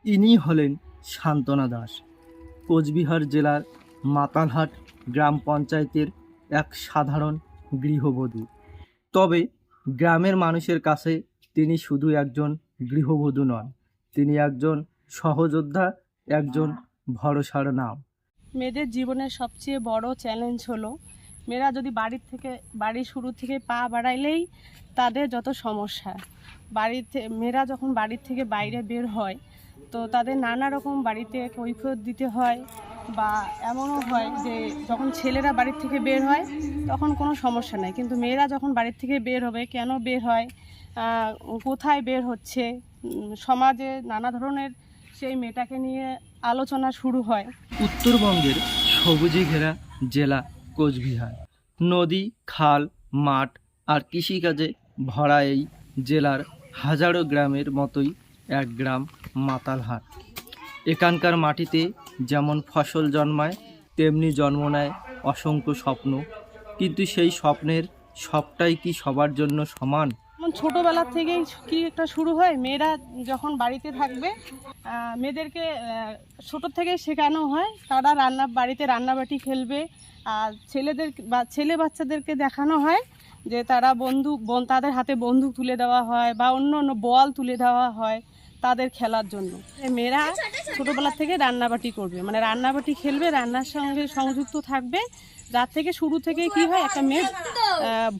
ইনি হলেন সান্ত্বনা দাস, কোচবিহার জেলার মাতালহাট গ্রাম পঞ্চায়েতের এক সাধারণ গৃহবধূ। তবে গ্রামের মানুষের কাছে তিনি শুধু একজন গৃহবধূ নন, তিনি একজন সহযোদ্ধা, একজন ভরসার নাম। মেয়েদের জীবনের সবচেয়ে বড় চ্যালেঞ্জ হলো মেয়েরা যদি বাড়ির শুরু থেকে পা বাড়াইলেই তাদের যত সমস্যা। মেয়েরা যখন বাড়ির থেকে বাইরে বের হয় তো তাদের নানা রকম বাড়িতে কৈফিয়ত দিতে হয়, বা এমনও হয় যে যখন ছেলেরা বাড়ির থেকে বের হয় তখন কোনো সমস্যা নাই, কিন্তু মেয়েরা যখন বাড়ির থেকে বের হবে, কেন বের হয়, কোথায় বের হচ্ছে, সমাজে নানা ধরনের সেই মেয়েটাকে নিয়ে আলোচনা শুরু হয়। উত্তরবঙ্গের সবুজে ঘেরা জেলা কোচবিহার, নদী, খাল, মাঠ আর কৃষিকাজে ভরা এই জেলার হাজারো গ্রামের মতোই এক গ্রাম মাতালহাট। এখানকার মাটিতে যেমন ফসল জন্মায়, তেমনি জন্ম নেয় অসংখ্য স্বপ্ন। কিন্তু সেই স্বপ্নের সবটাই কি সবার জন্য সমান? যেমন ছোটোবেলা থেকেই কি একটা শুরু হয়, মেয়েরা যখন বাড়িতে থাকবে মেয়েদেরকে ছোটো থেকেই শেখানো হয় তারা বাড়িতে রান্নাবাটি খেলবে, আর ছেলে বাচ্চাদেরকে দেখানো হয় যে তারা তাদের হাতে বন্দুক তুলে দেওয়া হয় বা অন্য অন্য বল তুলে দেওয়া হয় তাদের খেলার জন্য। মেয়েরা ছোটোবেলা থেকে রান্নাবাটি করবে, মানে রান্নাবাটি খেলবে, রান্নার সঙ্গে সংযুক্ত থাকবে, যার থেকে শুরু থেকে কি হয় একটা মেয়ে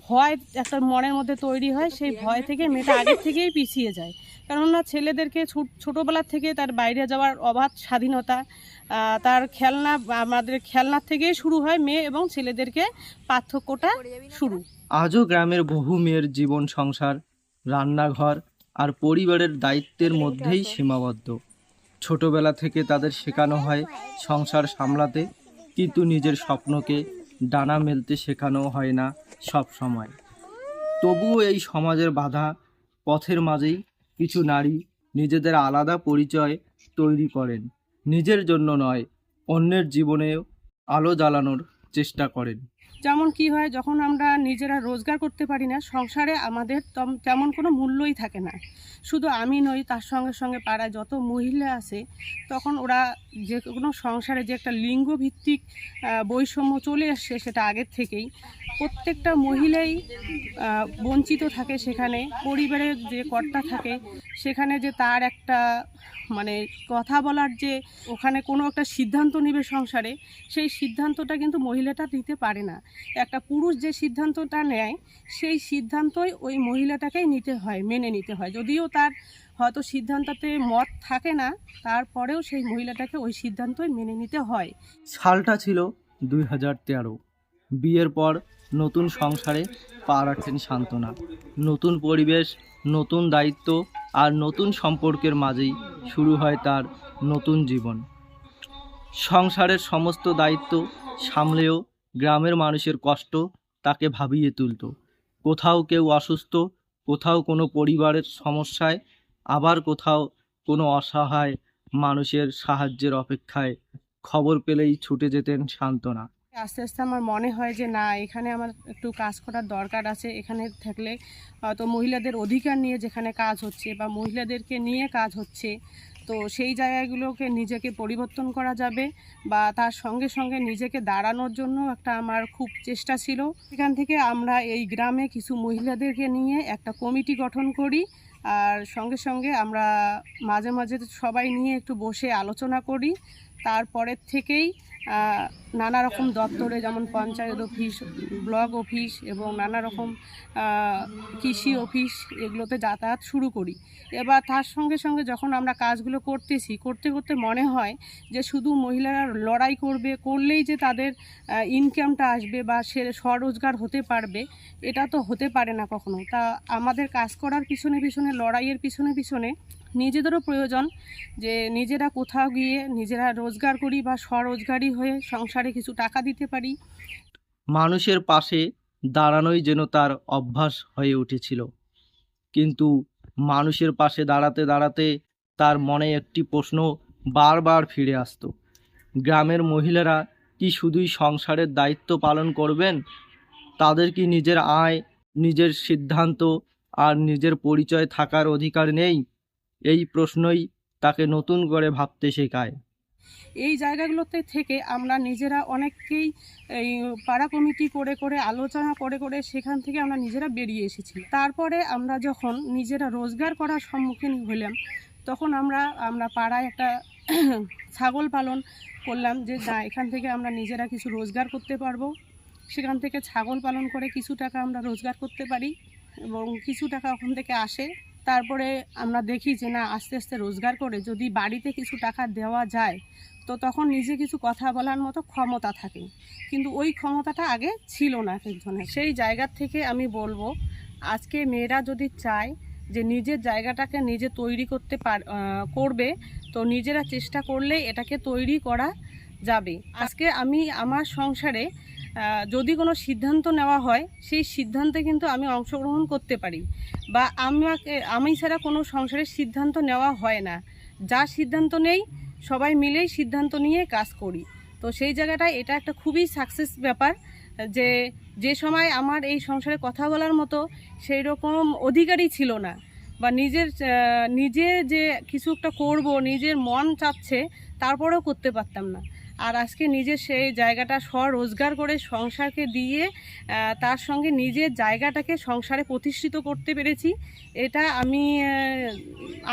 ভয় একটা মনের মধ্যে তৈরি হয়, সেই ভয় থেকে মেয়েটা আগের থেকেই পিছিয়ে যায়। কেননা ছেলেদেরকে ছোটোবেলা থেকে তার বাইরে যাওয়ার অবাধ স্বাধীনতা, তার আমাদের খেলনার থেকেই শুরু হয়, মেয়ে এবং ছেলেদেরকে পার্থক্যটা শুরু। আজও গ্রামের বহু মেয়ের জীবন সংসার, রান্নাঘর আর পরিবারের দায়িত্বের মধ্যেই সীমাবদ্ধ। ছোটবেলা থেকে তাদের শেখানো হয় সংসার সামলাতে, কিন্তু নিজের স্বপ্নকে ডানা মেলতে শেখানো হয় না সব সময়। তবুও এই সমাজের বাধা পথের মাঝেই কিছু নারী নিজেদের আলাদা পরিচয় তৈরি করেন, নিজের জন্য নয়, অন্যের জীবনেও আলো জ্বালানোর চেষ্টা করেন। যেমন কি হয়, যখন আমরা নিজেরা রোজগার করতে পারি না, সংসারে আমাদের তেমন কোনো মূল্যই থাকে না। শুধু আমি নই, তার সঙ্গে সঙ্গে পাড়ায় যত মহিলা আছে, তখন ওরা যে কোনো সংসারে যে একটা লিঙ্গভিত্তিক বৈষম্য চলে আসছে, সেটা আগের থেকেই প্রত্যেকটা মহিলাই বঞ্চিত থাকে। সেখানে পরিবারের যে কর্তা থাকে, সেখানে যে তার একটা মানে কথা বলার, যে ওখানে কোনো একটা সিদ্ধান্ত নেবে সংসারে, সেই সিদ্ধান্তটা কিন্তু মহিলাটা নিতে পারে না। একটা পুরুষ যে সিদ্ধান্তটা নেয়, সেই সিদ্ধান্তই ওই মহিলাটাকেই নিতে হয়, মেনে নিতে হয়। যদিও তার হয়তো সিদ্ধান্ততে মত থাকে না, তারপরেও সেই মহিলাটাকে ওই সিদ্ধান্তই মেনে নিতে হয়। সালটা ছিল 2013। বিয়ের পর নতুন সংসারে পা রাখেন সান্ত্বনা। নতুন পরিবেশ, নতুন দায়িত্ব আর নতুন সম্পর্কের মাঝেই শুরু হয় তার নতুন জীবন। সংসারের সমস্ত দায়িত্ব সামলেও গ্রামের মানুষের কষ্ট তাকে ভাবিয়ে তুলত। কোথাও কেউ অসুস্থ, কোথাও কোনো পরিবারের সমস্যায়, আবার কোথাও কোনো অসহায় মানুষের সাহায্যের অপেক্ষায়। খবর পেলেই ছুটে যেতেন সান্ত্বনা। আস্তে আস্তে আমার মনে হয় যে না, এখানে আমার একটু কাজ করার দরকার আছে। এখানে থাকলে হয়তো মহিলাদের অধিকার নিয়ে যেখানে কাজ হচ্ছে বা মহিলাদেরকে নিয়ে কাজ হচ্ছে, তো সেই জায়গাগুলোকে নিজেকে পরিবর্তন করা যাবে, বা তার সঙ্গে সঙ্গে নিজেকে দাঁড়ানোর জন্য একটা আমার খুব চেষ্টা ছিল। এখান থেকে আমরা এই গ্রামে কিছু মহিলাদেরকে নিয়ে একটা কমিটি গঠন করি, আর সঙ্গে সঙ্গে আমরা মাঝে মাঝে সবাই নিয়ে একটু বসে আলোচনা করি। তারপরের থেকেই নানা রকম দপ্তরে, যেমন পঞ্চায়েত অফিস, ব্লক অফিস এবং নানা রকম কৃষি অফিস, এগুলোতে যাতায়াত শুরু করি। এবার তার সঙ্গে সঙ্গে যখন আমরা কাজগুলো করতে করতে মনে হয় যে শুধু মহিলারা লড়াই করলেই যে তাদের ইনকামটা আসবে বা সে স্বরোজগার হতে পারবে, এটা তো হতে পারে না কখনো। তা আমাদের কাজ করার পিছনে লড়াইয়ের পিছনে নিজেদেরও প্রয়োজন যে নিজেরা কোথাও গিয়ে নিজেরা রোজগার করি বা স্বরোজগারী হয়ে সংসারে কিছু টাকা দিতে পারি। মানুষের পাশে দাঁড়ানোই যেন তার অভ্যাস হয়ে উঠেছিল। কিন্তু মানুষের পাশে দাঁড়াতে দাঁড়াতে তার মনে একটি প্রশ্ন বারবার ফিরে আসতো: গ্রামের মহিলারা কি শুধুই সংসারের দায়িত্ব পালন করবেন? তাদের কি নিজের আয়, নিজের সিদ্ধান্ত আর নিজের পরিচয় থাকার অধিকার নেই? এই প্রশ্নই তাকে নতুন করে ভাবতে শেখায়। এই জায়গাগুলোতে থেকে আমরা নিজেরা অনেককেই এই পাড়া কমিটি করে করে আলোচনা করে করে সেখান থেকে আমরা নিজেরা বেরিয়ে এসেছি। তারপরে আমরা যখন নিজেরা রোজগার করার সম্মুখীন হলাম, তখন আমরা পাড়ায় একটা ছাগল পালন করলাম যে না, এখান থেকে আমরা নিজেরা কিছু রোজগার করতে পারবো। সেখান থেকে ছাগল পালন করে কিছু টাকা আমরা রোজগার করতে পারি এবং কিছু টাকা ওখান থেকে আসে। তারপরে আমরা দেখি যে না, আস্তে আস্তে রোজগার করে যদি বাড়িতে কিছু টাকা দেওয়া যায়, তো তখন নিজে কিছু কথা বলার মতো ক্ষমতা থাকে, কিন্তু ওই ক্ষমতাটা আগে ছিল না এক একজনের। সেই জায়গার থেকে আমি বলবো, আজকে মেয়েরা যদি চায় যে নিজের জায়গাটাকে নিজে তৈরি করবে, তো নিজেরা চেষ্টা করলে এটাকে তৈরি করা যাবে। আজকে আমি আমার সংসারে যদি কোনো সিদ্ধান্ত নেওয়া হয়, সেই সিদ্ধান্তে কিন্তু আমি অংশগ্রহণ করতে পারি, বা আমি ছাড়া কোনো সংসারের সিদ্ধান্ত নেওয়া হয় না। যা সিদ্ধান্ত নেই সবাই মিলেই সিদ্ধান্ত নিয়ে কাজ করি। তো সেই জায়গাটায় এটা একটা খুবই সাকসেস ব্যাপার যে সময় আমার এই সংসারে কথা বলার মতো সেই রকম অধিকারই ছিল না, বা নিজে যে কিছু একটা করবো নিজের মন চাচ্ছে তারপরেও করতে পারতাম না। আর আজকে নিজের সেই জায়গাটা স্বরোজগার করে সংসারকে দিয়ে তার সঙ্গে নিজের জায়গাটাকে সংসারে প্রতিষ্ঠিত করতে পেরেছি। এটা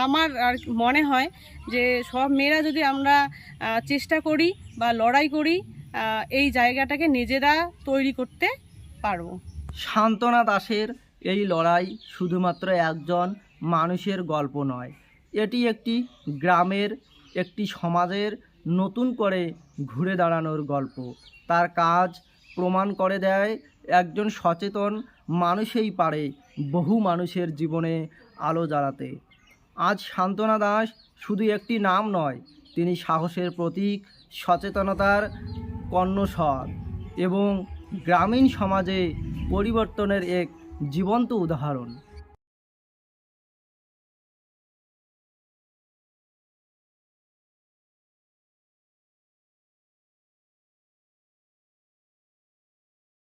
আমার আর মনে হয় যে সব মেয়েরা যদি আমরা চেষ্টা করি বা লড়াই করি, এই জায়গাটাকে নিজেরা তৈরি করতে পারবো। সান্ত্বনা দাসের এই লড়াই শুধুমাত্র একজন মানুষের গল্প নয়, এটি একটি গ্রামের, একটি সমাজের নতুন করে ঘুরে দাঁড়ানোর গল্প। তার কাজ প্রমাণ করে দেয় একজন সচেতন মানুষই পারে বহু মানুষের জীবনে আলো জ্বালাতে। আজ সান্ত্বনা দাস শুধু একটি নাম নয়, তিনি সাহসের প্রতীক, সচেতনতার কণ্ঠস্বর এবং গ্রামীণ সমাজে পরিবর্তনের এক জীবন্ত উদাহরণ।